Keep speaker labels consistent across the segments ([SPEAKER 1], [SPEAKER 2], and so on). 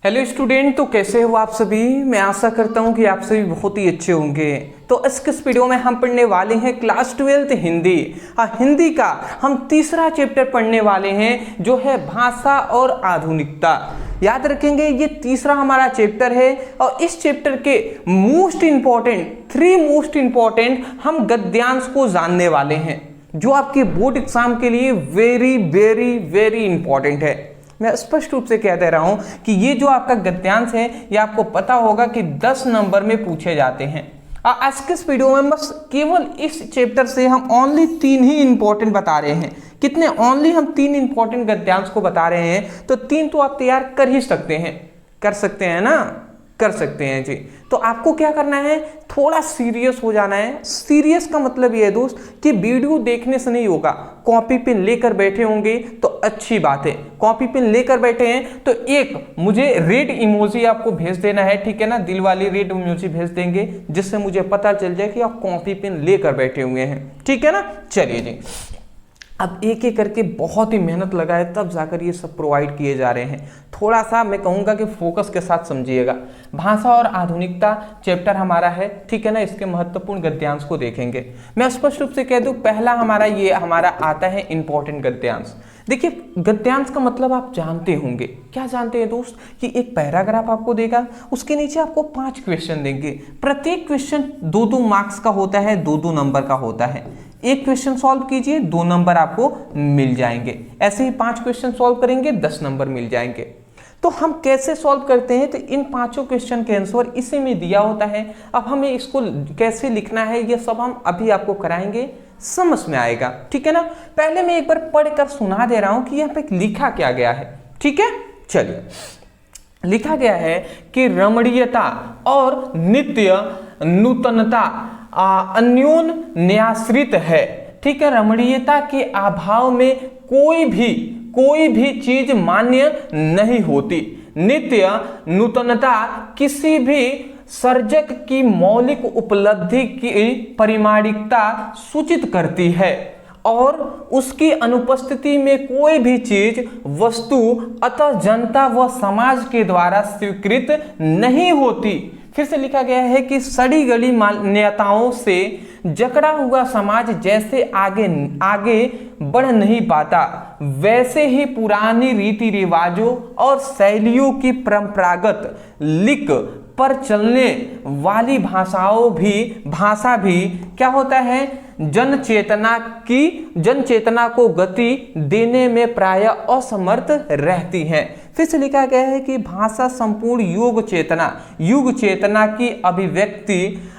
[SPEAKER 1] Hello student, तो कैसे हो आप सभी। मैं आशा करता हूं कि आप सभी बहुत ही अच्छे होंगे। तो इस वीडियो में हम पढ़ने वाले हैं क्लास 12 हिंदी। हिंदी का हम तीसरा चैप्टर पढ़ने वाले हैं जो है भाषा और आधुनिकता। याद रखेंगे ये तीसरा हमारा चैप्टर है और इस चैप्टर के थ्री मोस्ट इंपॉर्टेंट हम गद्यांश को जानने वाले हैं जो आपके बोर्ड एग्जाम के लिए वेरी वेरी वेरी इंपॉर्टेंट है। मैं स्पष्ट रूप से कह दे रहा हूं कि ये जो आपका गद्यांश है ये आपको पता होगा कि 10 नंबर में पूछे जाते हैं। आज के इस वीडियो में बस केवल इस चैप्टर से हम ओनली 3 ही इंपॉर्टेंट बता रहे हैं। कितने? ओनली हम 3 इंपॉर्टेंट गद्यांश को बता रहे हैं, तो 3 तो आप तैयार कर ही सकते हैं। कर सकते हैं ना? कर सकते हैं जी। तो आपको क्या करना है, थोड़ा सीरियस हो जाना है। सीरियस का मतलब ये है दोस्त कि वीडियो देखने से नहीं होगा, कॉपी पेन लेकर बैठे होंगे तो अच्छी बात है। कॉपी पेन लेकर बैठे हैं तो एक मुझे रेड इमोजी आपको भेज देना है, ठीक है ना। दिल वाली रेड इमोजी भेज देंगे जिससे मुझे पता चल जाए कि आप कॉपी पेन लेकर बैठे हुए हैं, ठीक है ना। चलिए जी, अब एक एक करके बहुत ही मेहनत लगा है तब जाकर ये सब प्रोवाइड किए जा रहे हैं। थोड़ा सा मैं कहूँगा कि फोकस के साथ समझिएगा। भाषा और आधुनिकता चैप्टर हमारा है, ठीक है ना। इसके महत्वपूर्ण गद्यांश को देखेंगे। मैं स्पष्ट रूप से कह दूं, पहला हमारा आता है इंपॉर्टेंट गद्यांश। देखिए, गद्यांश का मतलब आप जानते होंगे। क्या जानते हैं दोस्त? कि एक पैराग्राफ आपको देगा, उसके नीचे आपको 5 क्वेश्चन देंगे। प्रत्येक क्वेश्चन 2-2 मार्क्स का होता है, 2-2 नंबर का होता है। एक क्वेश्चन सॉल्व कीजिए, 2 नंबर आपको मिल जाएंगे। ऐसे ही 5 क्वेश्चन सॉल्व करेंगे, 10 नंबर मिल जाएंगे। तो हम कैसे सॉल्व करते हैं? तो इन 5 क्वेश्चन के आंसर इसी में दिया होता है। अब हमें इसको कैसे लिखना है ये सब हम अभी आपको कराएंगे, समझ में आएगा, ठीक है ना। पहले मैं एक बार पढ़कर सुना दे रहा हूं कि यहाँ पे लिखा क्या गया है, ठीक है। चलिए, लिखा गया है कि रमणीयता और नित्य नूतनता अन्योन न्याश्रित है, ठीक है। रमणीयता के अभाव में कोई भी चीज मान्य नहीं होती। नित्य नूतनता किसी भी सर्जक की मौलिक उपलब्धि की परिमाणिकता सूचित करती है और उसकी अनुपस्थिति में कोई भी चीज वस्तु अतः जनता व समाज के द्वारा स्वीकृत नहीं होती। फिर से लिखा गया है कि सड़ी गली मान्यताओं से जकड़ा हुआ समाज जैसे आगे बढ़ नहीं पाता, वैसे ही पुरानी रीति रिवाजों और शैलियों की परंपरागत लिक पर चलने वाली भाषा भी क्या होता है, जन चेतना को गति देने में प्रायः असमर्थ रहती है। फिर से लिखा गया है कि भाषा संपूर्ण युग चेतना की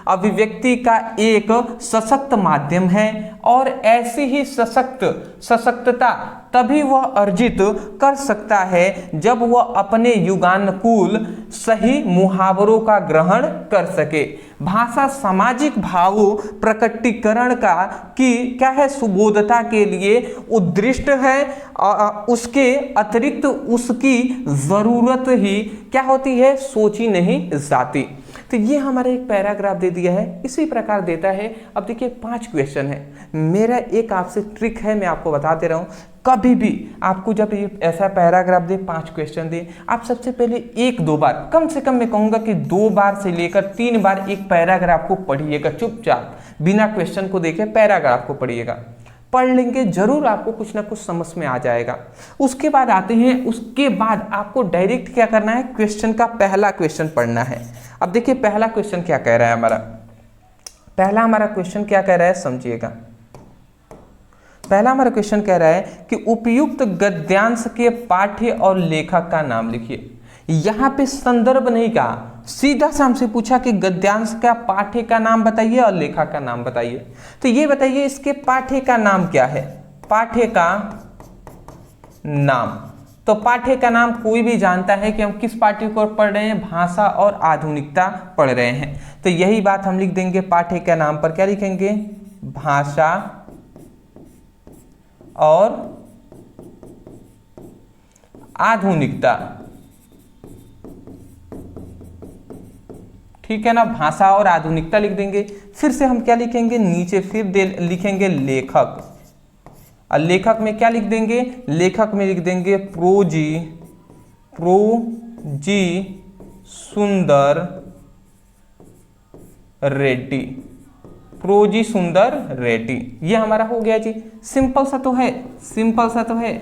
[SPEAKER 1] अभिव्यक्ति का एक सशक्त माध्यम है और ऐसी ही सशक्तता तभी वह अर्जित कर सकता है जब वह अपने युगानुकूल सही मुहावरों का ग्रहण कर सके। भाषा सामाजिक भाव प्रकटीकरण की क्या है, सुबोधता के लिए उद्दिष्ट है। उसके अतिरिक्त उसकी जरूरत ही क्या होती है, सोची नहीं जाती। तो ये हमारा एक पैराग्राफ दे दिया है, इसी प्रकार देता है। अब देखिए 5 क्वेश्चन है। मेरा एक आपसे ट्रिक है, मैं आपको बता दे रहा हूँ। कभी भी आपको जब ये ऐसा पैराग्राफ दे, 5 क्वेश्चन दे, आप सबसे पहले 1-2 बार, कम से कम मैं कहूँगा कि 2 बार से लेकर 3 बार एक पैराग्राफ को पढ़िएगा चुपचाप, बिना क्वेश्चन को देखे पैराग्राफ को पढ़िएगा। पढ़ लेंगे जरूर, आपको कुछ ना कुछ समझ में आ जाएगा। उसके बाद आते हैं, उसके बाद आपको डायरेक्ट क्या करना है, क्वेश्चन का पहला क्वेश्चन पढ़ना है। अब देखिए पहला क्वेश्चन क्या कह रहा है हमारा क्वेश्चन क्या कह रहा है, समझिएगा। पहला हमारा क्वेश्चन कह रहा है कि उपयुक्त गद्यांश के पाठ्य और लेखक का नाम लिखिए। यहां पे संदर्भ नहीं कहा, सीधा से हमसे पूछा कि गद्यांश का पाठ्य का नाम बताइए और लेखक का नाम बताइए। तो ये बताइए इसके पाठ्य का नाम क्या है, पाठ्य का नाम। तो पाठ्य का नाम कोई भी जानता है कि हम किस पाठ्य को पढ़ रहे हैं, भाषा और आधुनिकता पढ़ रहे हैं। तो यही बात हम लिख देंगे, पाठ्य के नाम पर क्या लिखेंगे, भाषा और आधुनिकता, ठीक है ना। भाषा और आधुनिकता लिख देंगे। फिर से हम क्या लिखेंगे, नीचे फिर लिखेंगे लेखक। और लेखक में क्या लिख देंगे, लेखक में लिख देंगे प्रोजी, प्रो जी सुंदर रेड्डी, प्रोजी सुंदर रेड्डी, ये हमारा हो गया जी। सिंपल सा तो है, सिंपल सा तो है।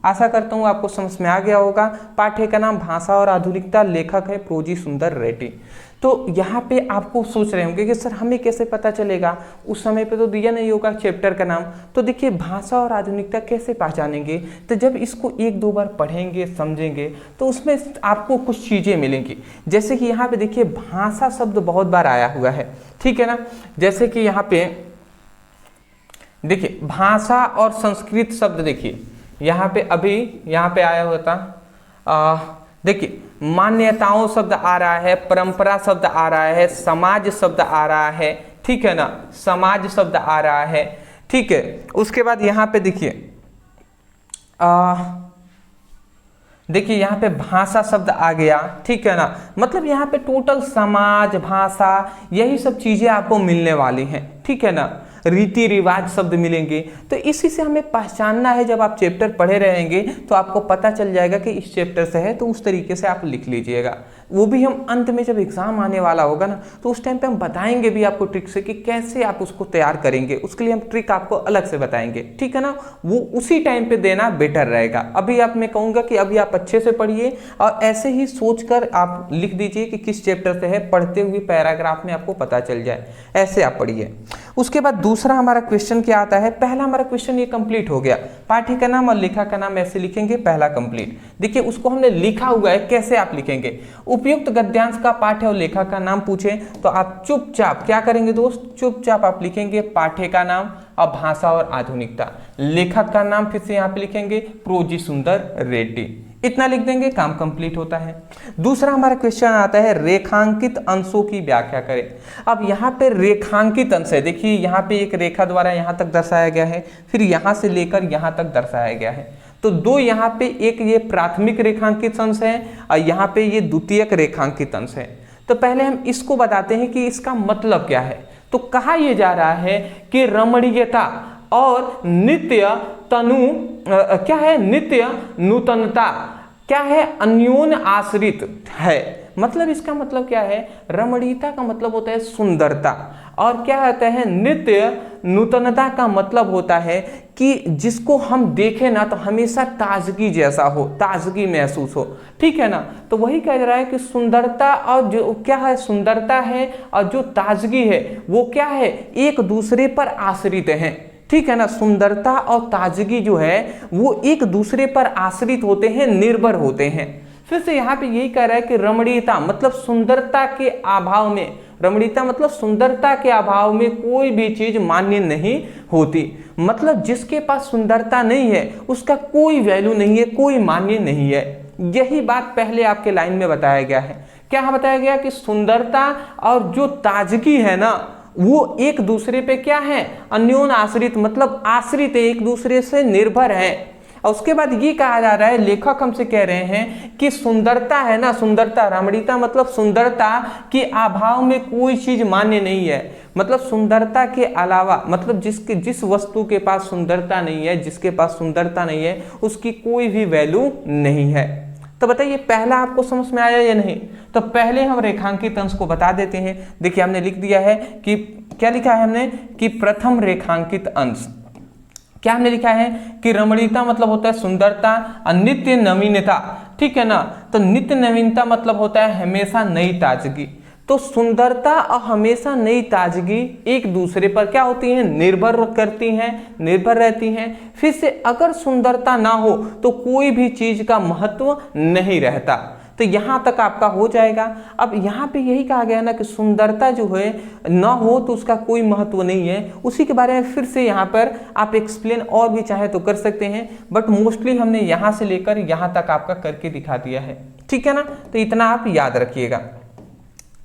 [SPEAKER 1] आशा करता हूँ आपको समझ में आ गया होगा। पाठ्य का नाम भाषा और आधुनिकता, लेखक है प्रोजी सुंदर रेड्डी। तो यहाँ पे आपको सोच रहे होंगे कि सर हमें कैसे पता चलेगा, उस समय पे तो दिया नहीं होगा चैप्टर का नाम। तो देखिए भाषा और आधुनिकता कैसे पहचानेंगे, तो जब इसको एक दो बार पढ़ेंगे समझेंगे तो उसमें आपको कुछ चीज़ें मिलेंगी। जैसे कि यहाँ पे देखिए भाषा शब्द बहुत बार आया हुआ है, ठीक है ना। जैसे कि यहाँ पे देखिए भाषा और संस्कृत शब्द, देखिए यहाँ पे अभी यहाँ पे आया हुआ था, देखिए मान्यताओं शब्द आ रहा है, परंपरा शब्द आ रहा है, समाज शब्द आ रहा है, ठीक है ना, समाज शब्द आ रहा है, ठीक है। उसके बाद यहाँ पे देखिए देखिए यहाँ पे भाषा शब्द आ गया, ठीक है ना। मतलब यहाँ पे टोटल समाज, भाषा, यही सब चीजें आपको मिलने वाली हैं, ठीक है ना। रीति रिवाज शब्द मिलेंगे। तो इसी से हमें पहचानना है। जब आप चैप्टर पढ़े रहेंगे तो आपको पता चल जाएगा कि इस चैप्टर से है, तो उस तरीके से आप लिख लीजिएगा। वो भी हम अंत में जब एग्जाम आने वाला होगा ना, तो उस टाइम पे हम बताएंगे भी आपको ट्रिक से कि कैसे आप उसको तैयार करेंगे। उसके लिए हम ट्रिक आपको अलग से बताएंगे, ठीक है ना। वो उसी टाइम पे देना बेटर रहेगा। अभी आप, मैं कहूँगा कि अभी आप अच्छे से पढ़िए और ऐसे ही सोचकर आप लिख दीजिए कि किस चैप्टर से है, पढ़ते हुए पैराग्राफ में आपको पता चल जाए, ऐसे आप पढ़िए। उसके बाद दूसरा हमारा क्वेश्चन क्या आता है। पहला हमारा क्वेश्चन ये कंप्लीट हो गया, पाठ्य का नाम और लेखक का नाम ऐसे लिखेंगे, पहला कंप्लीट। देखिए उसको हमने लिखा हुआ है, कैसे आप लिखेंगे। उपयुक्त गद्यांश का पाठ्य और लेखक का नाम पूछे तो आप चुपचाप क्या करेंगे दोस्त, चुपचाप आप लिखेंगे पाठ्य का नाम और भाषा और आधुनिकता। लेखक का नाम फिर से यहाँ पे लिखेंगे प्रोजी सुंदर रेड्डी। इतना लिख देंगे, काम कंप्लीट होता है। दूसरा हमारा क्वेश्चन आता है रेखांकित अंशों की व्याख्या करें। अब यहाँ पे रेखांकित अंश है, देखिए यहाँ पे एक रेखा द्वारा यहाँ तक दर्शाया गया है, फिर यहाँ से लेकर यहाँ तक दर्शाया गया है। तो दो यहाँ पे, एक ये प्राथमिक रेखांकित अंश है और यहाँ पे ये द्वितीयक रेखांकित अंश है। तो पहले हम इसको बताते हैं कि इसका मतलब क्या है। तो कहा यह जा रहा है कि रमणीयता और नित्य तनु क्या है, नित्य नूतनता क्या है, अन्योन्य आश्रित है। मतलब इसका मतलब क्या है, रमणीयता का मतलब होता है सुंदरता, और क्या होता है नित्य नूतनता का मतलब होता है कि जिसको हम देखें ना तो हमेशा ताजगी जैसा हो, ताजगी महसूस हो, ठीक है ना। तो वही कह रहा है कि सुंदरता और जो क्या है, सुंदरता है और जो ताजगी है वो क्या है, एक दूसरे पर आश्रित हैं, ठीक है ना। सुंदरता और ताजगी जो है वो एक दूसरे पर आश्रित होते हैं, निर्भर होते हैं। फिर से यहाँ पे यही कह रहा है कि रमणीयता मतलब सुंदरता के अभाव में, रमणीयता मतलब सुंदरता के अभाव में कोई भी चीज मान्य नहीं होती। मतलब जिसके पास सुंदरता नहीं है उसका कोई वैल्यू नहीं है, कोई मान्य नहीं है। यही बात पहले आपके लाइन में बताया गया है। क्या बताया गया कि सुंदरता और जो ताजगी है ना वो एक दूसरे पे क्या है, अन्योन्य आश्रित, मतलब आश्रित है, एक दूसरे से निर्भर है। और उसके बाद ये कहा जा रहा है, लेखक हमसे कह रहे हैं कि सुंदरता है ना, सुंदरता, रमणीयता मतलब सुंदरता के अभाव में कोई चीज मान्य नहीं है। मतलब सुंदरता के अलावा, मतलब जिस वस्तु के पास सुंदरता नहीं है, जिसके पास सुंदरता नहीं है उसकी कोई भी वैल्यू नहीं है। तो बताइए पहला आपको समझ में आया या नहीं। तो पहले हम रेखांकित अंश को बता देते हैं। देखिए हमने लिख दिया है कि क्या लिखा है हमने कि प्रथम रेखांकित अंश, क्या हमने लिखा है कि रमणीयता मतलब होता है सुंदरता और नित्य नवीनता, ठीक है ना। तो नित्य नवीनता मतलब होता है हमेशा नई ताजगी। तो सुंदरता और हमेशा नई ताजगी एक दूसरे पर क्या होती हैं, निर्भर करती हैं, निर्भर रहती हैं। फिर से अगर सुंदरता ना हो तो कोई भी चीज का महत्व नहीं रहता। तो यहाँ तक आपका हो जाएगा। अब यहाँ पे यही कहा गया ना कि सुंदरता जो है ना हो तो उसका कोई महत्व नहीं है। उसी के बारे में फिर से यहाँ पर आप एक्सप्लेन और भी चाहे तो कर सकते हैं, बट मोस्टली हमने यहाँ से लेकर यहाँ तक आपका करके दिखा दिया है, ठीक है ना। तो इतना आप याद रखिएगा।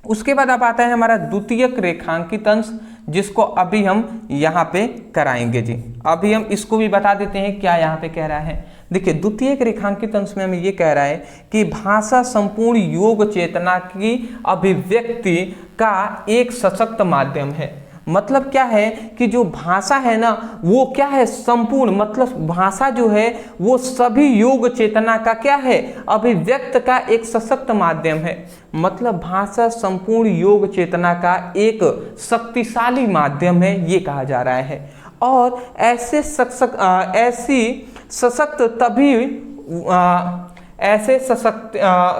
[SPEAKER 1] उसके बाद अब आता है हमारा द्वितीयक रेखांकित अंश, जिसको अभी हम यहाँ पे कराएंगे जी। अभी हम इसको भी बता देते हैं क्या यहाँ पे कह रहा है। देखिए द्वितीयक रेखांकित अंश में हमें ये कह रहा है कि भाषा संपूर्ण योग चेतना की अभिव्यक्ति का एक सशक्त माध्यम है। मतलब क्या है कि जो भाषा है ना वो क्या है, संपूर्ण, मतलब भाषा जो है वो सभी योग चेतना का क्या है, अभिव्यक्त का एक सशक्त माध्यम है। मतलब भाषा संपूर्ण योग चेतना का एक शक्तिशाली माध्यम है, ये कहा जा रहा है। और ऐसी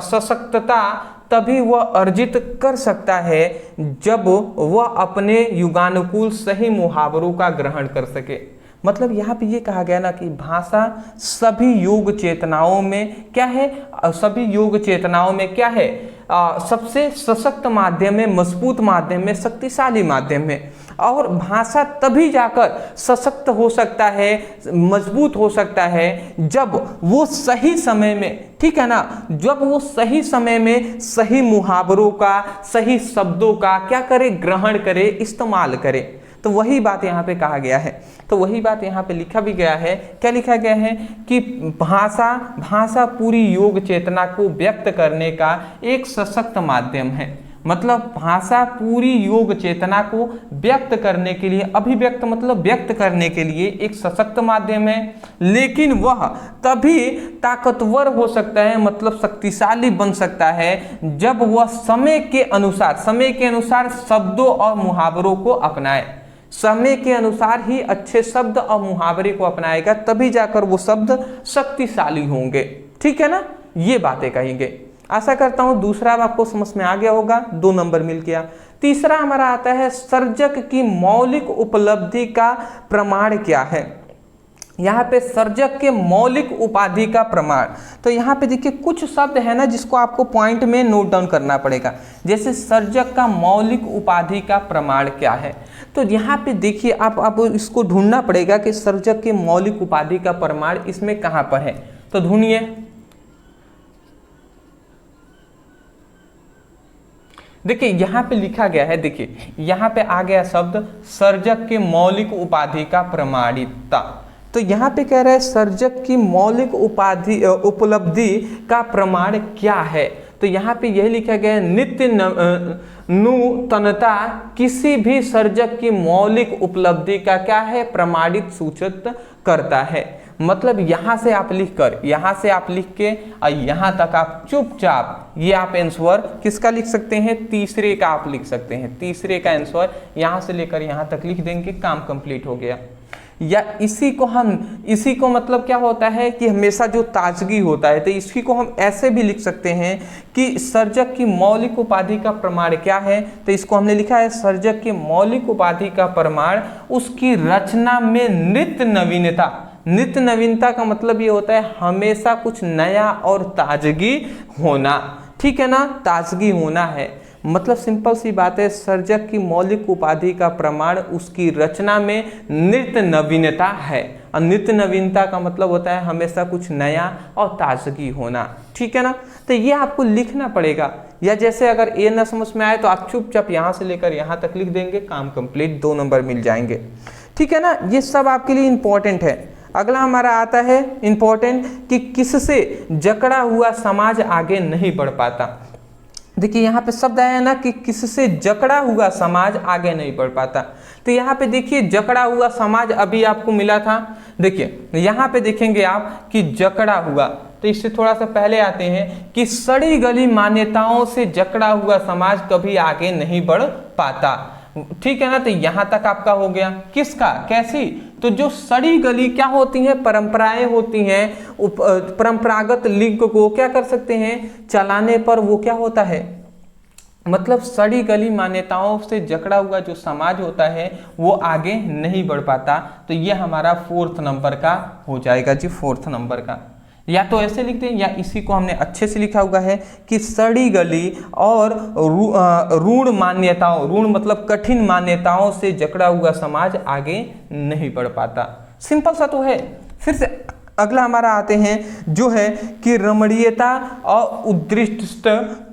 [SPEAKER 1] सशक्तता तभी वह अर्जित कर सकता है जब वह अपने युगानुकूल सही मुहावरों का ग्रहण कर सके। मतलब यहाँ पे ये कहा गया ना कि भाषा सभी योग चेतनाओं में क्या है, सभी योग चेतनाओं में क्या है, सबसे सशक्त माध्यम है, मजबूत माध्यम है, शक्तिशाली माध्यम है। और भाषा तभी जाकर सशक्त हो सकता है, मजबूत हो सकता है जब वो सही समय में, ठीक है ना, जब वो सही समय में सही मुहावरों का, सही शब्दों का क्या करे, ग्रहण करे, इस्तेमाल करे। तो वही बात यहाँ पे कहा गया है, तो वही बात यहाँ पे लिखा भी गया है। क्या लिखा गया है कि भाषा पूरी योग चेतना को व्यक्त करने का एक सशक्त माध्यम है। मतलब भाषा पूरी योग चेतना को व्यक्त करने के लिए, अभिव्यक्त मतलब व्यक्त करने के लिए एक सशक्त माध्यम है, लेकिन वह तभी ताकतवर हो सकता है, मतलब शक्तिशाली बन सकता है जब वह समय के अनुसार शब्दों और मुहावरों को अपनाए। समय के अनुसार ही अच्छे शब्द और मुहावरे को अपनाएगा, तभी जाकर वो शब्द शक्तिशाली होंगे। ठीक है ना, ये बातें कहेंगे। आशा करता हूं दूसरा आपको समझ में आ गया होगा, 2 नंबर मिल गया। तीसरा हमारा आता है सर्जक की मौलिक उपलब्धि का प्रमाण क्या है। यहाँ पे सर्जक के मौलिक उपाधि का प्रमाण, तो यहाँ पे देखिए कुछ शब्द है ना जिसको आपको पॉइंट में नोट डाउन करना पड़ेगा। जैसे सर्जक का मौलिक उपाधि का प्रमाण क्या है, तो यहाँ पे देखिए आप इसको ढूंढना पड़ेगा कि सर्जक के मौलिक उपाधि का प्रमाण इसमें कहाँ पर है। तो ढूंढिए, देखिए यहाँ पे लिखा गया है, देखिए यहाँ पे आ गया शब्द सर्जक के मौलिक उपाधि का प्रमाणिकता। तो यहाँ पे कह रहा है सर्जक की मौलिक उपलब्धि का प्रमाण क्या है। तो यहाँ पे यह लिखा गया है नित्य नूतनता किसी भी सर्जक की मौलिक उपलब्धि का क्या है, प्रमाणित सूचित करता है। मतलब यहाँ से आप लिख के और यहाँ तक आप चुपचाप ये आप आंसर किसका लिख सकते हैं, तीसरे का आप लिख सकते हैं। तीसरे का आंसर यहाँ से लेकर यहाँ तक लिख देंगे, काम कंप्लीट हो गया। या इसी को मतलब क्या होता है कि हमेशा जो ताजगी होता है, तो इसी को हम ऐसे भी लिख सकते हैं कि सर्जक की मौलिक उपाधि का प्रमाण क्या है। तो इसको हमने लिखा है सर्जक की मौलिक उपाधि का प्रमाण उसकी रचना में नित्य नवीनता। नित्य नवीनता का मतलब ये होता है हमेशा कुछ नया और ताजगी होना। ठीक है ना, ताजगी होना है। मतलब सिंपल सी बात है, सर्जक की मौलिक उपाधि का प्रमाण उसकी रचना में नित्य नवीनता है। और नित्य नवीनता का मतलब होता है हमेशा कुछ नया और ताजगी होना। ठीक है ना, तो ये आपको लिखना पड़ेगा। या जैसे अगर ये ना समझ में आए तो आप चुपचाप यहाँ से लेकर यहाँ तक लिख देंगे, काम कंप्लीट, 2 नंबर मिल जाएंगे। ठीक है ना, ये सब आपके लिए इंपॉर्टेंट है। अगला हमारा आता है इंपॉर्टेंट कि किससे जकड़ा हुआ समाज आगे नहीं बढ़ पाता। देखिए यहाँ पे शब्द आया ना कि किससे जकड़ा हुआ समाज आगे नहीं बढ़ पाता। तो यहाँ पे देखिए जकड़ा हुआ समाज अभी आपको मिला था। देखिए यहाँ पे देखेंगे आप कि जकड़ा हुआ, तो इससे थोड़ा सा पहले आते हैं कि सड़ी गली मान्यताओं से जकड़ा हुआ समाज कभी आगे नहीं बढ़ पाता। ठीक है ना, तो यहाँ तक आपका हो गया। किसका, कैसी, तो जो सड़ी गली क्या होती हैं, परंपराएं होती हैं, परंपरागत लिंग को क्या कर सकते हैं, चलाने पर वो क्या होता है, मतलब सड़ी गली मान्यताओं से जकड़ा हुआ जो समाज होता है वो आगे नहीं बढ़ पाता। तो ये हमारा 4th नंबर का हो जाएगा जी, 4th नंबर का। या तो ऐसे लिखते हैं या इसी को हमने अच्छे से लिखा हुआ है कि सड़ी गली और ऋण मान्यताओं, ऋण मतलब कठिन मान्यताओं से जकड़ा हुआ समाज आगे नहीं बढ़ पाता। सिंपल सा तो है। फिर से अगला हमारा आते हैं जो है कि रमणीयता और उद्दृष्ट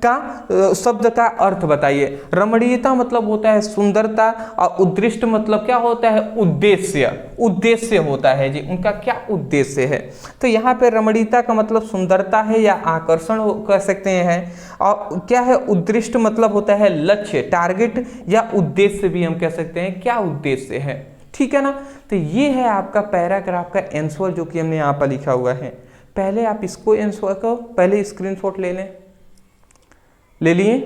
[SPEAKER 1] का शब्द का अर्थ बताइए। रमणीयता मतलब होता है सुंदरता और उद्दृष्ट मतलब क्या होता है, उद्देश्य, उद्देश्य होता है जी, उनका क्या उद्देश्य है। तो यहाँ पे रमणीयता का मतलब सुंदरता है या आकर्षण कह सकते हैं, और क्या है उद्दृष्ट मतलब होता है लक्ष्य, टारगेट या उद्देश्य भी हम कह सकते हैं, क्या उद्देश्य है, ठीक है ना। तो ये है आपका पैराग्राफ का आंसर जो कि हमने यहाँ पर लिखा हुआ है। पहले आप इसको आंसर को पहले स्क्रीनशॉट ले लें, ले लिए,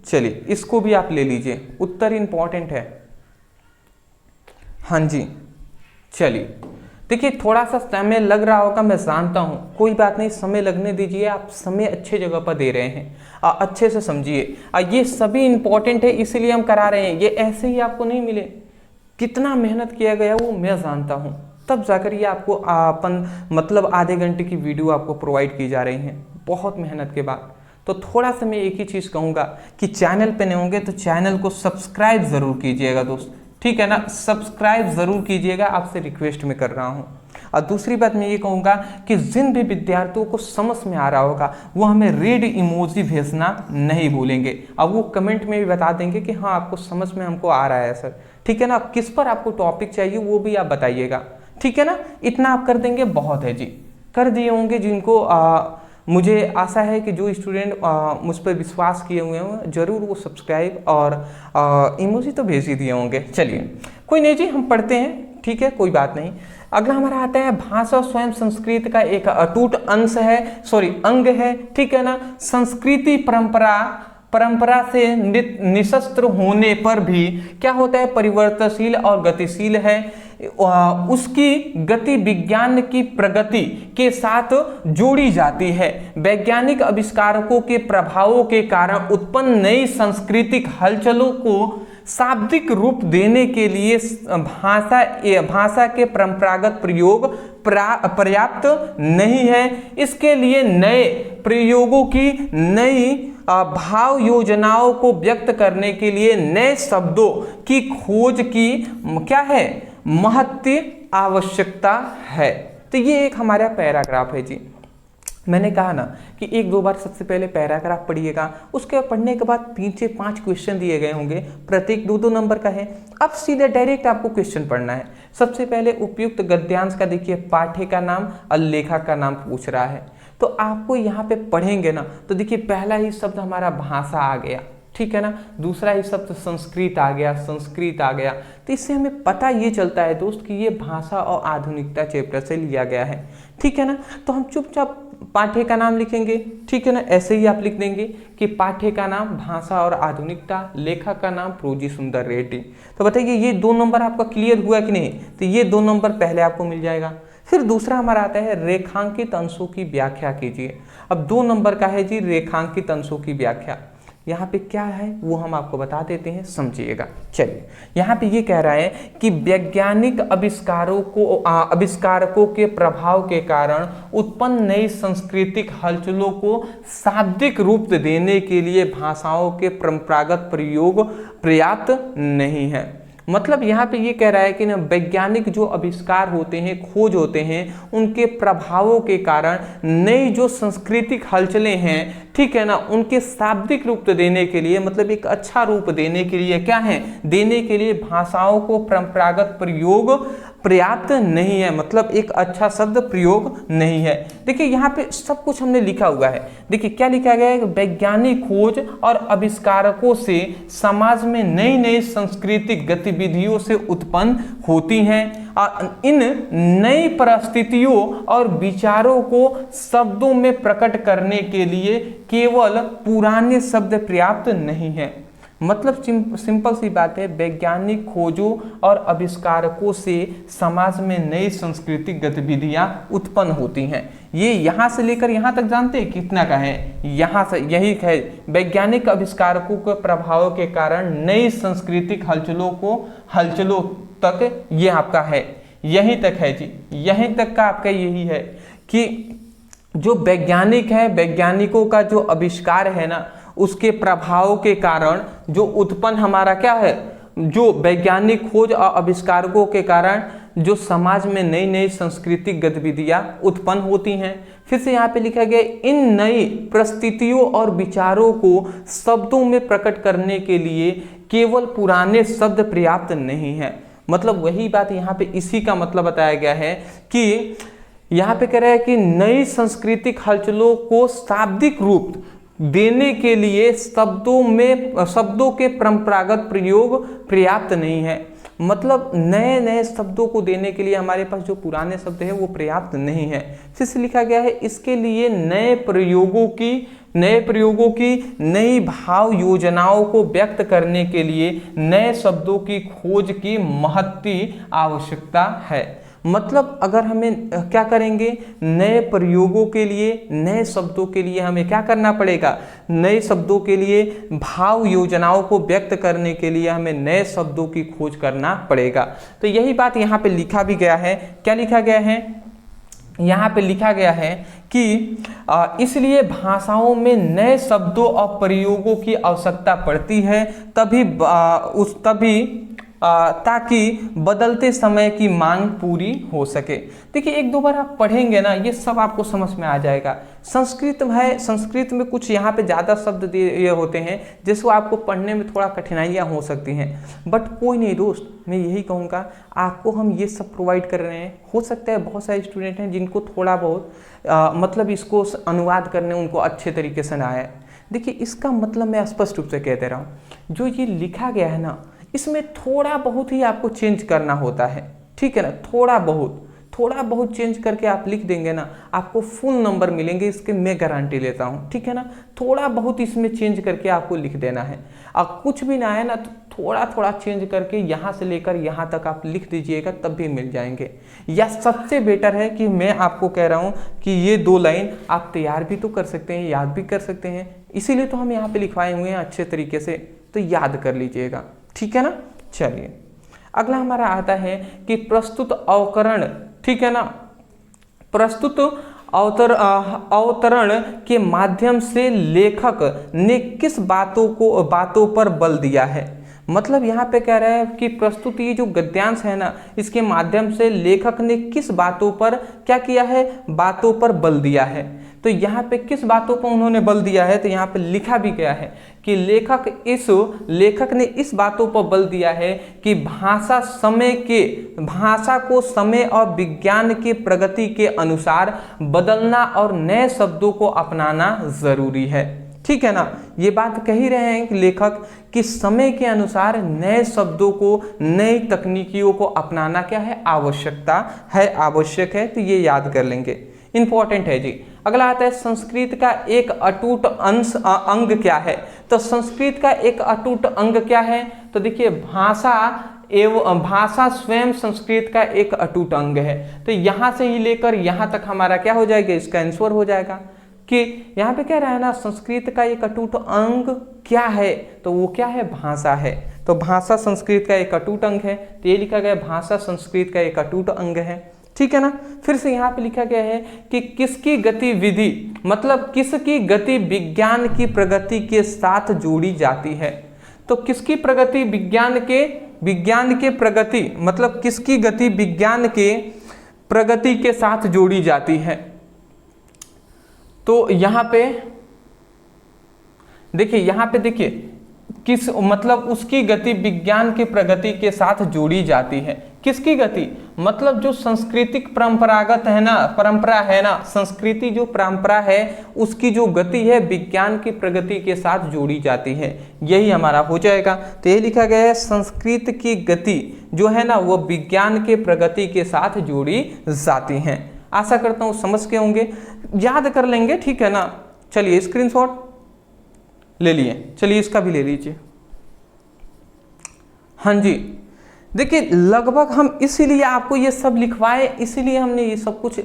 [SPEAKER 1] चलिए इसको भी आप ले लीजिए, उत्तर इंपॉर्टेंट है। हाँ जी, चलिए देखिए थोड़ा सा समय लग रहा होगा, मैं जानता हूँ, कोई बात नहीं, समय लगने दीजिए, आप समय अच्छे जगह पर दे रहे हैं, अच्छे से समझिए। ये सभी इंपॉर्टेंट है इसीलिए हम करा रहे हैं, ये ऐसे ही आपको नहीं मिले, कितना मेहनत किया गया वो मैं जानता हूँ, तब जाकर ये आपको अपन मतलब आधे घंटे की वीडियो आपको प्रोवाइड की जा रही हैं बहुत मेहनत के बाद। तो थोड़ा सा मैं एक ही चीज़ कहूँगा कि चैनल पे नहीं होंगे तो चैनल को सब्सक्राइब ज़रूर कीजिएगा दोस्त, ठीक है ना, सब्सक्राइब ज़रूर कीजिएगा, आपसे रिक्वेस्ट में कर रहा हूँ। और दूसरी बात मैं ये कहूँगा कि जिन भी विद्यार्थियों को समझ में आ रहा होगा वो हमें रेड इमोजी भेजना नहीं भूलेंगे, अब वो कमेंट में भी बता देंगे कि हाँ आपको समझ में हमको आ रहा है सर, ठीक है ना। किस पर आपको टॉपिक चाहिए वो भी आप बताइएगा, ठीक है ना। इतना आप कर देंगे बहुत है जी, कर दिए होंगे। जिनको मुझे आशा है कि जो स्टूडेंट मुझ पर विश्वास किए हुए हैं जरूर वो सब्सक्राइब और इमोजी तो भेज ही दिए होंगे। चलिए कोई नहीं जी, हम पढ़ते हैं, ठीक है, कोई बात नहीं। अगला हमारा आता है भाषा स्वयं संस्कृति का एक अटूट अंश है, अंग है, ठीक है ना। संस्कृति परंपरा से निशस्त्र होने पर भी क्या होता है, परिवर्तनशील और गतिशील है। उसकी गति विज्ञान की प्रगति के साथ जोड़ी जाती है। वैज्ञानिक आविष्कारकों के प्रभावों के कारण उत्पन्न नई सांस्कृतिक हलचलों को शाब्दिक रूप देने के लिए भाषा के परंपरागत प्रयोग पर्याप्त नहीं है। इसके लिए नए प्रयोगों की, नई भाव योजनाओं को व्यक्त करने के लिए नए शब्दों की खोज की क्या है, महत्व आवश्यकता है। तो ये एक हमारा पैराग्राफ है जी। मैंने कहा ना कि एक दो बार सबसे पहले पैराग्राफ पढ़िएगा, उसके पढ़ने के बाद 3 से 5 क्वेश्चन दिए गए होंगे, प्रत्येक 2-2 नंबर का है। अब सीधे डायरेक्ट आपको क्वेश्चन पढ़ना है। सबसे पहले उपयुक्त गद्यांश का देखिए, पाठ्य का नाम और लेखक का नाम पूछ रहा है। तो आपको यहाँ पे पढ़ेंगे ना तो देखिए पहला ही शब्द हमारा भाषा आ गया, ठीक है ना, दूसरा ही शब्द संस्कृत आ गया, संस्कृत आ गया। तो इससे हमें पता ये चलता है दोस्त कि ये भाषा और आधुनिकता चैप्टर से लिया गया है, ठीक है ना। तो हम चुपचाप पाठ्य का नाम लिखेंगे, ठीक है ना, ऐसे ही आप लिख देंगे कि पाठ्य का नाम भाषा और आधुनिकता, लेखक का नाम प्रोजी सुंदर रेड्डी। तो बताइए ये 2 नंबर आपका क्लियर हुआ कि नहीं। तो ये 2 नंबर पहले आपको मिल जाएगा। फिर दूसरा हमारा आता है रेखांकित अंशों की व्याख्या कीजिए। अब 2 नंबर का है जी रेखांकित अंशों की व्याख्या। यहाँ पे क्या है वो हम आपको बता देते हैं, समझिएगा। चलिए यहाँ पे ये कह रहा है कि वैज्ञानिक आविष्कारकों के प्रभाव के कारण उत्पन्न नई सांस्कृतिक हलचलों को शाब्दिक रूप देने के लिए भाषाओं के परंपरागत प्रयोग पर्याप्त नहीं है। मतलब यहाँ पे ये कह रहा है कि ना वैज्ञानिक जो आविष्कार होते हैं, खोज होते हैं, उनके प्रभावों के कारण नई जो सांस्कृतिक हलचलें हैं, ठीक है ना, उनके शाब्दिक रूप देने के लिए, मतलब एक अच्छा रूप देने के लिए क्या है, देने के लिए भाषाओं को परंपरागत प्रयोग पर्याप्त नहीं है, मतलब एक अच्छा शब्द प्रयोग नहीं है। देखिए यहाँ पे सब कुछ हमने लिखा हुआ है। देखिए क्या लिखा गया है, वैज्ञानिक खोज और आविष्कारकों से समाज में नई नई सांस्कृतिक गतिविधियों से उत्पन्न होती हैं। इन नई परिस्थितियों और विचारों को शब्दों में प्रकट करने के लिए केवल पुराने शब्द पर्याप्त नहीं है। मतलब सिंपल सी बात है, वैज्ञानिक खोजों और आविष्कारकों से समाज में नई सांस्कृतिक गतिविधियां उत्पन्न होती हैं। ये यहाँ से लेकर यहाँ तक जानते हैं कितना का है, यहाँ से यही है, वैज्ञानिक आविष्कारकों के प्रभावों के कारण नई सांस्कृतिक हलचलों तक ये आपका है, यहीं तक है जी, यहीं तक का आपका यही है कि जो वैज्ञानिक है, वैज्ञानिकों का जो आविष्कार है ना, उसके प्रभाव के कारण जो उत्पन्न हमारा क्या है, जो वैज्ञानिक खोज और आविष्कारकों के कारण जो समाज में नई नई सांस्कृतिक गतिविधियां उत्पन्न होती हैं। फिर से यहाँ पे लिखा गया इन नई परिस्थितियों और विचारों को शब्दों में प्रकट करने के लिए केवल पुराने शब्द पर्याप्त नहीं है। मतलब वही बात यहाँ पे इसी का मतलब बताया गया है कि यहाँ पे कह रहा है कि नई सांस्कृतिक हलचलों को शाब्दिक रूप देने के लिए शब्दों के परंपरागत प्रयोग पर्याप्त नहीं है। मतलब नए नए शब्दों को देने के लिए हमारे पास जो पुराने शब्द है वो पर्याप्त नहीं है। फिर से लिखा गया है इसके लिए नए प्रयोगों की नई भाव योजनाओं को व्यक्त करने के लिए नए शब्दों की खोज की महत्वपूर्ण आवश्यकता है। मतलब अगर हमें क्या करेंगे, नए प्रयोगों के लिए, नए शब्दों के लिए हमें क्या करना पड़ेगा, नए शब्दों के लिए भाव योजनाओं को व्यक्त करने के लिए हमें नए शब्दों की खोज करना पड़ेगा। तो यही बात यहाँ पे लिखा भी गया है। क्या लिखा गया है, यहाँ पे लिखा गया है कि इसलिए भाषाओं में नए शब्दों और प्रयोगों की आवश्यकता पड़ती है ताकि बदलते समय की मांग पूरी हो सके। देखिए एक दो बार आप पढ़ेंगे ना ये सब आपको समझ में आ जाएगा। संस्कृत में कुछ यहाँ पे ज़्यादा शब्द ये होते हैं जिसको आपको पढ़ने में थोड़ा कठिनाइयाँ हो सकती हैं, बट कोई नहीं दोस्त, मैं यही कहूँगा आपको हम ये सब प्रोवाइड कर रहे हैं। हो सकता है बहुत सारे स्टूडेंट हैं जिनको थोड़ा बहुत मतलब इसको अनुवाद करने उनको अच्छे तरीके से ना आए। देखिए इसका मतलब मैं स्पष्ट रूप से कह दे रहा हूँ, जो ये लिखा गया है ना इसमें थोड़ा बहुत ही आपको चेंज करना होता है, ठीक है ना। थोड़ा बहुत चेंज करके आप लिख देंगे ना आपको फुल नंबर मिलेंगे, इसके मैं गारंटी लेता हूँ, ठीक है ना। थोड़ा बहुत इसमें चेंज करके आपको लिख देना है। अब कुछ भी ना है ना तो थोड़ा चेंज करके यहाँ से लेकर यहाँ तक आप लिख दीजिएगा तब भी मिल जाएंगे। या सबसे बेटर है कि मैं आपको कह रहा हूँ कि ये 2 लाइन आप तैयार भी तो कर सकते हैं, याद भी कर सकते हैं, इसीलिए तो हम यहाँ पे लिखवाए हुए हैं अच्छे तरीके से, तो याद कर लीजिएगा, ठीक है ना। चलिए अगला हमारा आता है कि प्रस्तुत अवतरण, ठीक है ना। प्रस्तुत अवतरण के माध्यम से लेखक ने किस बातों पर बल दिया है। मतलब यहाँ पे कह रहा है कि प्रस्तुत ये जो गद्यांश है ना इसके माध्यम से लेखक ने किस बातों पर क्या किया है, बातों पर बल दिया है। तो यहाँ पे किस बातों पर उन्होंने बल दिया है, तो यहाँ पे लिखा भी गया है कि लेखक ने इस बातों पर बल दिया है कि भाषा को समय और विज्ञान के प्रगति के अनुसार बदलना और नए शब्दों को अपनाना जरूरी है, ठीक है ना। ये बात कह ही रहे हैं कि लेखक कि समय के अनुसार नए शब्दों को, नई तकनीकियों को अपनाना क्या है, आवश्यक है। तो ये याद कर लेंगे, इंपॉर्टेंट है जी। अगला आता है संस्कृत का एक अटूट अंग क्या है। तो संस्कृत का एक अटूट अंग क्या है, तो देखिए भाषा स्वयं संस्कृत का एक अटूट अंग है। तो यहाँ से ही लेकर यहाँ तक हमारा क्या हो जाएगा, इसका आंसर हो जाएगा कि यहाँ पे क्या रहा है ना, संस्कृत का एक अटूट अंग क्या है, तो वो क्या है, भाषा है। तो भाषा संस्कृत का एक अटूट अंग है, तो ये लिखा गया भाषा संस्कृत का एक अटूट अंग है, ठीक है ना। फिर से यहाँ पे लिखा गया है कि किसकी गतिविधि, मतलब किसकी गति विज्ञान की प्रगति के साथ जोड़ी जाती है। तो किसकी प्रगति, विज्ञान के प्रगति, मतलब किसकी गति विज्ञान के प्रगति के साथ जोड़ी जाती है। तो यहाँ पे देखिए किस, मतलब उसकी गति विज्ञान की प्रगति के साथ जोड़ी जाती है। किसकी गति, मतलब जो सांस्कृतिक परंपरा है ना, संस्कृति जो परंपरा है उसकी जो गति है विज्ञान की प्रगति के साथ जोड़ी जाती है, यही हमारा हो जाएगा। तो ये लिखा गया है संस्कृत की गति जो है ना वो विज्ञान के प्रगति के साथ जोड़ी जाती हैं। आशा करता हूँ समझ के होंगे, याद कर लेंगे, ठीक है ना। चलिए स्क्रीनशॉट ले लिए, चलिए इसका भी ले लीजिए। हाँ जी, देखिए लगभग हम इसीलिए आपको ये सब लिखवाए, इसीलिए हमने ये सब कुछ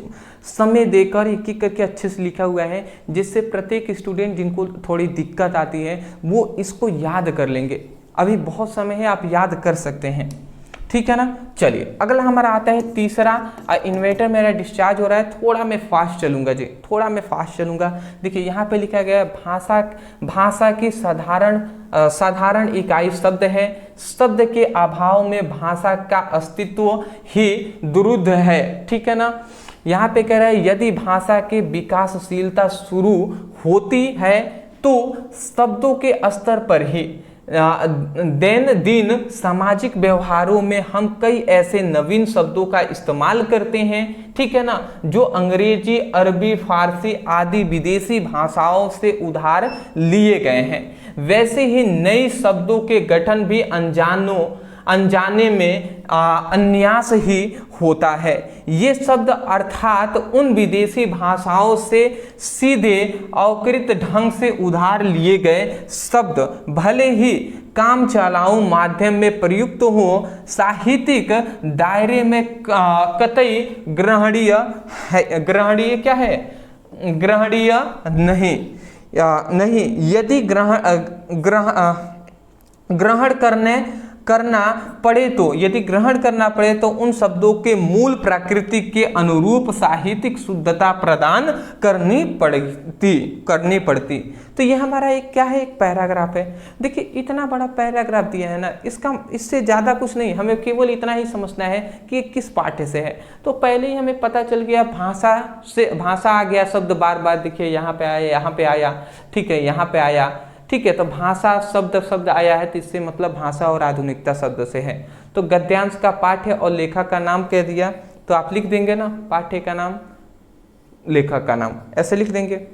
[SPEAKER 1] समय देकर एक एक करके अच्छे से लिखा हुआ है, जिससे प्रत्येक स्टूडेंट जिनको थोड़ी दिक्कत आती है वो इसको याद कर लेंगे। अभी बहुत समय है, आप याद कर सकते हैं, ठीक है ना। चलिए अगला हमारा आता है तीसरा। इन्वर्टर मेरा डिस्चार्ज हो रहा है, थोड़ा मैं फास्ट चलूंगा जी, थोड़ा मैं फास्ट चलूंगा। देखिए यहाँ पे लिखा गया है भाषा की साधारण इकाई शब्द है। शब्द के अभाव में भाषा का अस्तित्व ही दुरुद्ध है। ठीक है ना। यहाँ पे कह रहा है यदि भाषा की विकासशीलता शुरू होती है तो शब्दों के स्तर पर ही दैनंदिन सामाजिक व्यवहारों में हम कई ऐसे नवीन शब्दों का इस्तेमाल करते हैं, ठीक है ना, जो अंग्रेजी, अरबी, फारसी आदि विदेशी भाषाओं से उधार लिए गए हैं। वैसे ही नए शब्दों के गठन भी अनजाने में अन्यास ही होता है। ये शब्द अर्थात उन विदेशी भाषाओं से सीधे अवकृत ढंग से उधार लिए गए शब्द भले ही काम चलाऊ माध्यम में प्रयुक्त हो, साहित्यिक दायरे में कतई ग्रहणीय नहीं। यदि ग्रहण करना पड़े तो उन शब्दों के मूल प्रकृति के अनुरूप साहित्यिक शुद्धता प्रदान करनी पड़ती। तो ये हमारा एक क्या है, एक पैराग्राफ है। देखिए इतना बड़ा पैराग्राफ दिया है ना, इससे ज़्यादा कुछ नहीं, हमें केवल इतना ही समझना है कि किस पाठ्य से है। तो पहले ही हमें पता चल गया, भाषा आ गया शब्द बार बार, देखिए यहाँ पे आया, यहाँ पे आया, ठीक है, यहाँ पे आया, ठीक है। तो भाषा शब्द आया है, तो इससे मतलब भाषा और आधुनिकता शब्द से है। तो गद्यांश का पाठ्य और लेखक का नाम कह दिया, तो आप लिख देंगे ना, पाठ्य का नाम, लेखक का नाम, ऐसे लिख देंगे।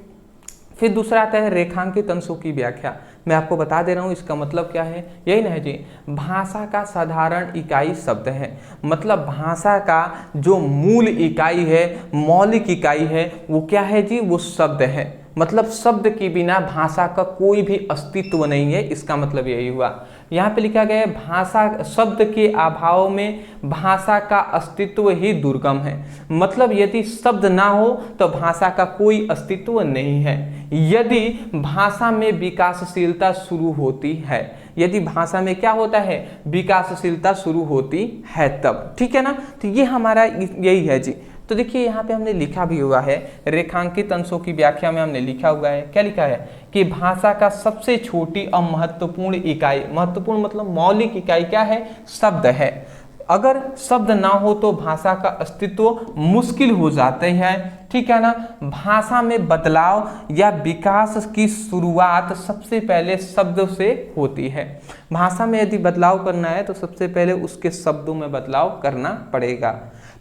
[SPEAKER 1] फिर दूसरा आता है रेखांकित अंशों की व्याख्या। मैं आपको बता दे रहा हूँ इसका मतलब क्या है, यही ना है जी, भाषा का साधारण इकाई शब्द है। मतलब भाषा का जो मूल इकाई है, मौलिक इकाई है, वो क्या है जी, वो शब्द है। मतलब शब्द के बिना भाषा का कोई भी अस्तित्व नहीं है, इसका मतलब यही हुआ। यहाँ पे लिखा गया है भाषा शब्द के अभाव में भाषा का अस्तित्व ही दुर्गम है। मतलब यदि शब्द ना हो तो भाषा का कोई अस्तित्व नहीं है। यदि भाषा में विकासशीलता शुरू होती है, यदि भाषा में क्या होता है, विकासशीलता शुरू होती है तब, ठीक है ना। तो ये हमारा यही है जी। तो देखिए यहाँ पे हमने लिखा भी हुआ है, रेखांकित अंशों की व्याख्या में हमने लिखा हुआ है, क्या लिखा है कि भाषा का सबसे छोटी और महत्वपूर्ण इकाई, महत्वपूर्ण मतलब मौलिक इकाई क्या है, शब्द है। अगर शब्द ना हो तो भाषा का अस्तित्व मुश्किल हो जाते हैं, ठीक है ना। भाषा में बदलाव या विकास की शुरुआत सबसे पहले शब्दों से होती है। भाषा में यदि बदलाव करना है तो सबसे पहले उसके शब्दों में बदलाव करना पड़ेगा।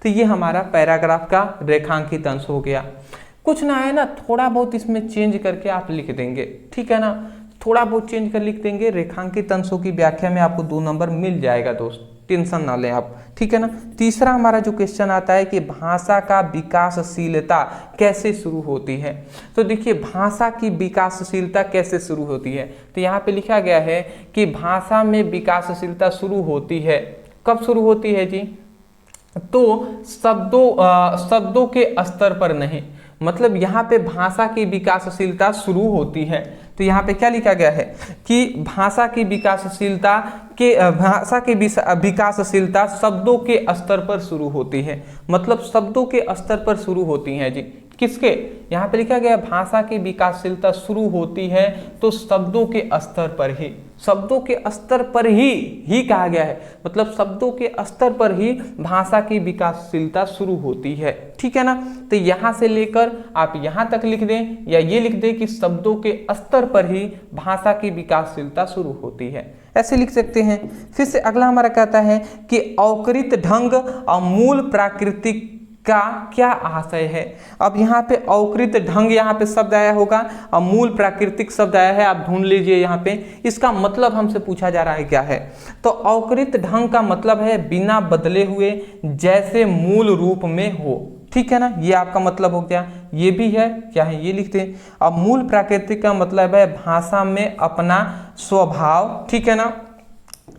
[SPEAKER 1] तो ये हमारा पैराग्राफ का रेखांकित अंश हो गया। कुछ ना है ना, थोड़ा बहुत इसमें चेंज करके आप लिख देंगे, ठीक है ना, थोड़ा बहुत चेंज कर लिख देंगे। रेखांकित अंशों की व्याख्या में आपको 2 नंबर मिल जाएगा दोस्त, टेंशन ना लें आप, ठीक है ना। तीसरा हमारा जो क्वेश्चन आता है कि भाषा का विकासशीलता कैसे शुरू होती है। तो देखिए भाषा की विकासशीलता कैसे शुरू होती है, तो यहाँ पे लिखा गया है कि भाषा में विकासशीलता शुरू होती है, कब शुरू होती है जी, तो शब्दों के स्तर पर नहीं। मतलब यहाँ पे भाषा की विकासशीलता शुरू होती है। तो यहाँ पे क्या लिखा गया है कि भाषा की विकासशीलता शब्दों के स्तर पर शुरू होती है। मतलब शब्दों के स्तर पर शुरू होती हैं जी, किसके, यहाँ पे लिखा गया भाषा की विकासशीलता शुरू होती है तो शब्दों के स्तर पर ही, शब्दों के स्तर पर ही कहा गया है। मतलब शब्दों के स्तर पर ही भाषा की विकासशीलता शुरू होती है, ठीक है ना। तो यहाँ से लेकर आप यहाँ तक लिख दें, या ये लिख दें कि शब्दों के स्तर पर ही भाषा की विकासशीलता शुरू होती है, ऐसे लिख सकते हैं। फिर से अगला हमारा कहता है कि अवकृत ढंग और मूल प्राकृतिक का क्या आशय है। अब यहाँ पे अवकृत ढंग यहाँ पे शब्द आया होगा और मूल प्राकृतिक शब्द आया है, आप ढूंढ लीजिए यहाँ पे। इसका मतलब हमसे पूछा जा रहा है क्या है, तो अवकृत ढंग का मतलब है बिना बदले हुए, जैसे मूल रूप में हो, ठीक है ना। ये आपका मतलब हो गया। ये भी है क्या है, ये लिखते हैं। अब मूल प्राकृतिक का मतलब है भाषा में अपना स्वभाव, ठीक है ना,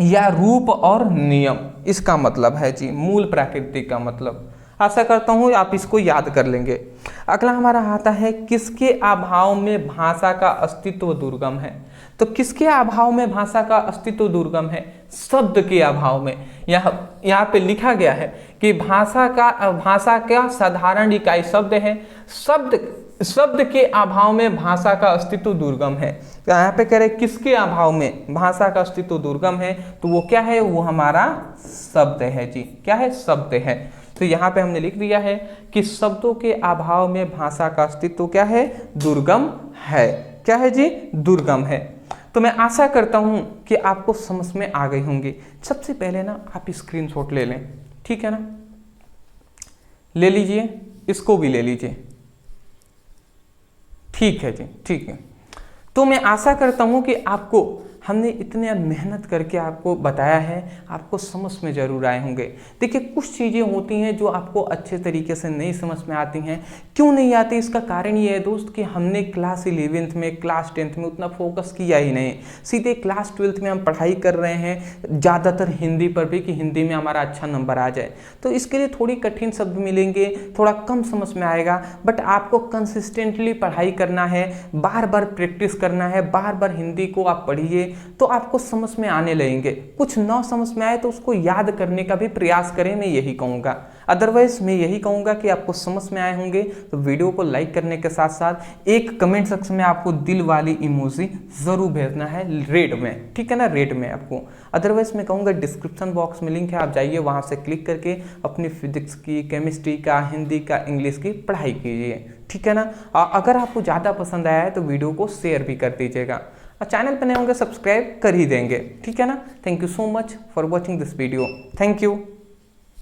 [SPEAKER 1] या रूप और नियम, इसका मतलब है जी मूल प्राकृतिक का मतलब। आशा करता हूँ आप इसको याद कर लेंगे। अगला हमारा आता है किसके अभाव में भाषा का अस्तित्व दुर्गम है। तो किसके अभाव में भाषा का अस्तित्व दुर्गम है? शब्द के अभाव में। यहाँ पे लिखा गया है कि भाषा का साधारण इकाई शब्द है। शब्द के अभाव में भाषा का अस्तित्व दुर्गम है। तो यहाँ पे कह रहे किसके अभाव में भाषा का अस्तित्व दुर्गम है, तो वो क्या है? वो हमारा शब्द है जी। क्या है? शब्द है। तो यहाँ पे हमने लिख दिया है कि शब्दों के अभाव में भाषा का अस्तित्व क्या है? दुर्गम है। क्या है जी? दुर्गम है। तो मैं आशा करता हूँ कि आपको समझ में आ गई होंगी। सबसे पहले ना आप स्क्रीनशॉट ले लें, ठीक है ना? ले लीजिए, इसको भी ले लीजिए, ठीक है जी, ठीक है। तो मैं आशा करता हूँ कि आपको हमने इतने मेहनत करके आपको बताया है, आपको समझ में जरूर आए होंगे। देखिए कुछ चीज़ें होती हैं जो आपको अच्छे तरीके से नहीं समझ में आती हैं। क्यों नहीं आती? इसका कारण ये है दोस्त कि हमने क्लास 11th में, क्लास 10th में उतना फोकस किया ही नहीं। सीधे क्लास 12th में हम पढ़ाई कर रहे हैं ज़्यादातर हिंदी पर भी, कि हिंदी में हमारा अच्छा नंबर आ जाए। तो इसके लिए थोड़ी कठिन शब्द मिलेंगे, थोड़ा कम समझ में आएगा, बट आपको कंसिस्टेंटली पढ़ाई करना है, बार बार प्रैक्टिस करना है, बार बार हिंदी को आप पढ़िए तो आपको समझ में आने लगेंगे। कुछ ना समझ में आए तो उसको याद करने का भी प्रयास करें, मैं यही कहूँगा। अदरवाइज मैं यही कहूँगा कि आपको समझ में आए होंगे तो वीडियो को लाइक करने के साथ साथ एक कमेंट सेक्शन में आपको दिल वाली इमोजी ज़रूर भेजना है, रेड में, ठीक है ना? रेड में आपको। अदरवाइज मैं कहूँगा डिस्क्रिप्शन बॉक्स में लिंक है, आप जाइए वहाँ से क्लिक करके अपनी फिजिक्स की, केमिस्ट्री का, हिंदी का, इंग्लिश की पढ़ाई कीजिए, ठीक है ना? अगर आपको ज़्यादा पसंद आया है तो वीडियो को शेयर भी कर दीजिएगा और चैनल पर नए होंगे सब्सक्राइब कर ही देंगे, ठीक है ना? Thank you so much for watching this video. Thank you.